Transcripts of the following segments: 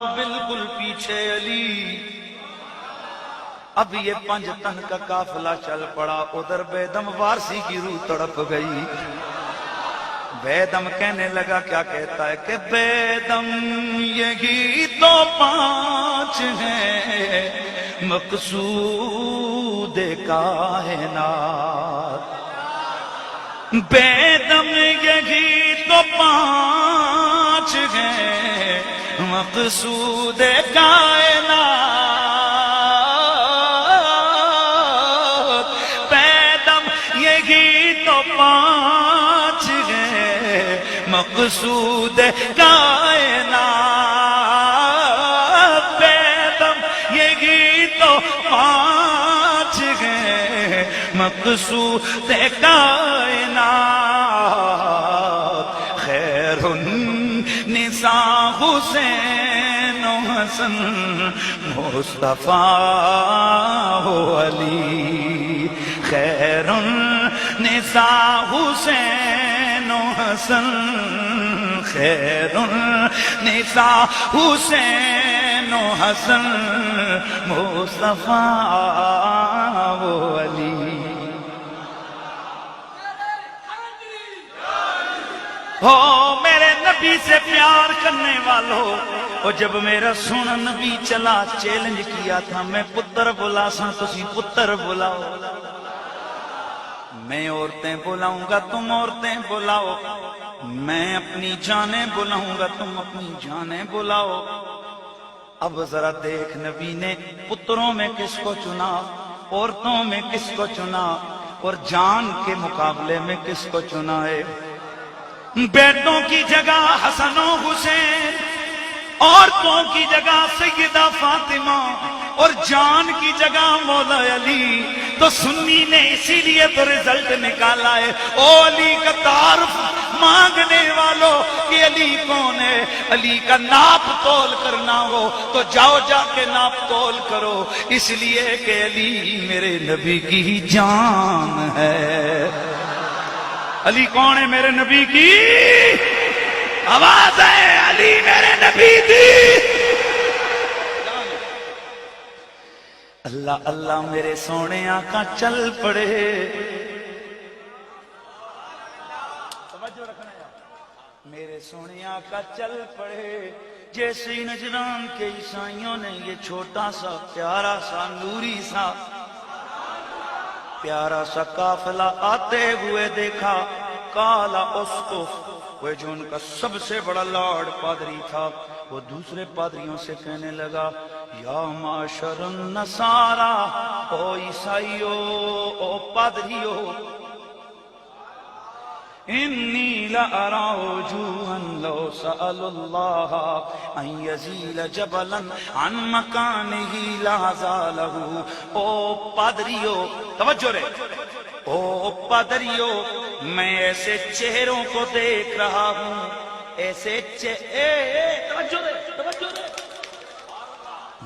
بالکل پیچھے علی. اب یہ 5 تن کا قافلہ چل پڑا. ادھر بیدم وارسی کی روح تڑپ گئی. بیدم کہنے لگا, کیا کہتا ہے کہ بیدم یہی تو 5 ہیں مقصود کائنات. بیدم یہی تو 5 ہیں مقصود کائنات. بیدم یہی تو 5 ہیں مقصود کائنات. بیدم یہی تو 5 ہیں مقصود کائنات. خیر النساء حسین و حسن مصطفیٰ ہو علی. خیر النساء حسین و حسن. خیر النساء حسین و حسن مصطفیٰ ہو علی. ہو میرے نبی سے پیار کرنے والوں, اور جب میرا سونا نبی چلا چیلنج کیا تھا, میں پتر بلا سا تسی پتر بلاؤ. میں عورتیں بلاؤں گا تم عورتیں بلاؤ. میں اپنی جانیں بلاؤں گا تم اپنی جانیں بلاؤ. اب ذرا دیکھ نبی نے پتروں میں کس کو چنا, عورتوں میں کس کو چنا, اور جان کے مقابلے میں کس کو چنا ہے. بیٹوں کی جگہ حسن و حسین, عورتوں کی جگہ سیدہ فاطمہ, اور جان کی جگہ مولا علی. تو سنی نے اسی لیے تو رزلٹ نکالا ہے. او علی کا تعارف مانگنے والوں کہ علی کون ہے. علی کا ناپ تول کرنا ہو تو جاؤ جا کے ناپ تول کرو, اس لیے کہ علی میرے نبی کی جان ہے. علی کون ہے میرے نبی کی آواز ہے, علی میرے نبی کی. اللہ اللہ میرے سونے آقا چل پڑے. میرے سونے آقا چل پڑے. جیسے ہی نجران کے عیسائیوں نے یہ چھوٹا سا پیارا سا نوری سا پیارا سا قافلہ آتے ہوئے دیکھا, کالا اسقف, وہ جو ان کا سب سے بڑا لارڈ پادری تھا, وہ دوسرے پادریوں سے کہنے لگا, یا معاشر النصارى, او عیسائیو, او پادریو, انی لأرى وجوها لو سألوا الله ان يزيل جبلا عن مكانه لزاله. او پادریو, توجہ رہے, او پادریو, میں ایسے چہروں کو دیکھ رہا ہوں, ایسے توجہ رہے, توجہ رہے,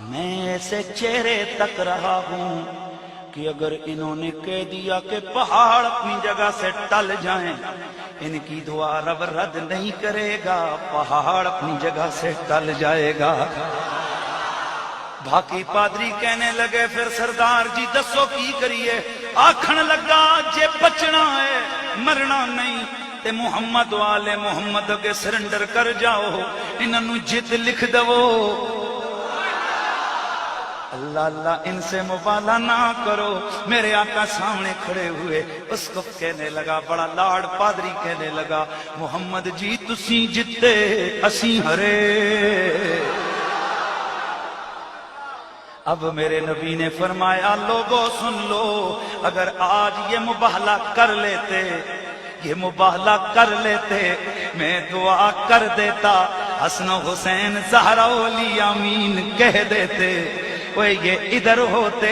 میں ایسے چہرے تک رہا ہوں کہ اگر انہوں نے کہہ دیا کہ پہاڑ اپنی جگہ سے ٹل جائیں, ان کی دعا رب رد نہیں کرے گا, پہاڑ اپنی جگہ سے ٹل جائے گا. باقی پادری کہنے لگے, پھر سردار جی دسو کی کریے. آکھن لگا, جے بچنا ہے مرنا نہیں تے محمد والے محمد کے سرنڈر کر جاؤ, انہوں جت لکھ دو. اللہ اللہ ان سے مبالہ نہ کرو. میرے آقا سامنے کھڑے ہوئے, اس کو کہنے لگا, بڑا لاڑ پادری کہنے لگا, محمد جی تسی جتے اسی ہرے. اب میرے نبی نے فرمایا, لوگوں سن لو, اگر آج یہ مباہلہ کر لیتے, یہ مباہلہ کر لیتے, میں دعا کر دیتا, حسن و حسین زہرا و علی آمین کہہ دیتے. وہ یہ ادھر ہوتے,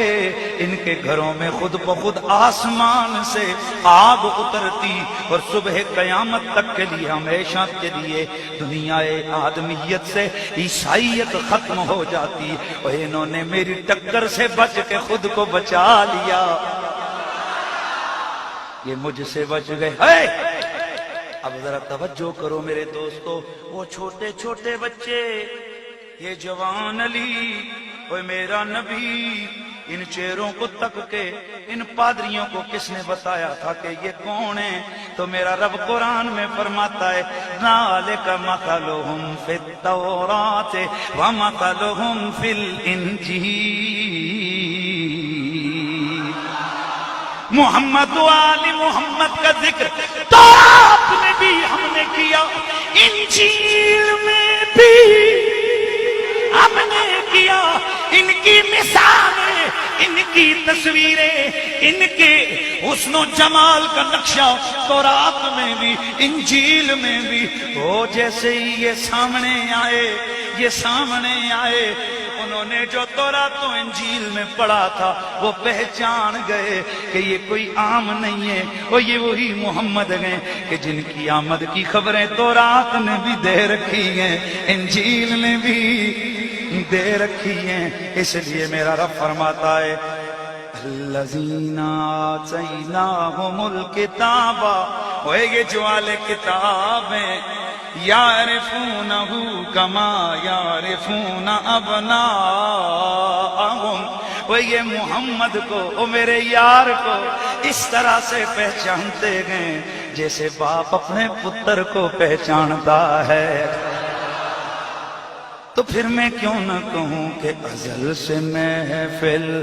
ان کے گھروں میں خود بخود آسمان سے آگ اترتی, اور صبح قیامت تک کے لیے ہمیشہ کے لیے دنیا آدمیت سے عیسائیت ختم ہو جاتی. اور انہوں نے میری ٹکر سے بچ کے خود کو بچا لیا, یہ مجھ سے بچ گئے. اب ذرا توجہ کرو میرے دوستو, وہ چھوٹے چھوٹے بچے یہ جوان علی، اوے میرا نبی، ان چہروں کو تک کے ان پادریوں کو کس نے بتایا تھا کہ یہ کون ہے؟ تو میرا رب قرآن میں فرماتا ہے ذالک مثلہم فی التوراۃ ومثلہم فی الانجیل۔ محمد و آل محمد کا ذکر تورات میں بھی ہم نے کیا، انجیل میں بھی ہم نے کیا۔ ان کی مثالیں، ان کی تصویریں، ان کے حسن و جمال کا نقشہ تورات میں بھی انجیل میں بھی وہ جیسے ہی یہ سامنے آئے انہوں نے جو تورات و انجیل میں پڑھا تھا وہ پہچان گئے کہ یہ کوئی عام نہیں ہے، اور یہ وہی محمد ہیں کہ جن کی آمد کی خبریں تورات نے بھی دے رکھی ہیں، انجیل نے بھی دے رکھی ہیں۔ اس لیے میرا رب فرماتا ہے الذین آتیناہم الکتاب، وہ یہ جو اہل کتاب ہیں، یعرفونہ کما یعرفون ابناءہم، وہ یہ محمد کو، وہ میرے یار کو اس طرح سے پہچانتے گئے جیسے باپ اپنے پتر کو پہچانتا ہے۔ تو پھر میں کیوں نہ کہوں کہ ازل سے محفل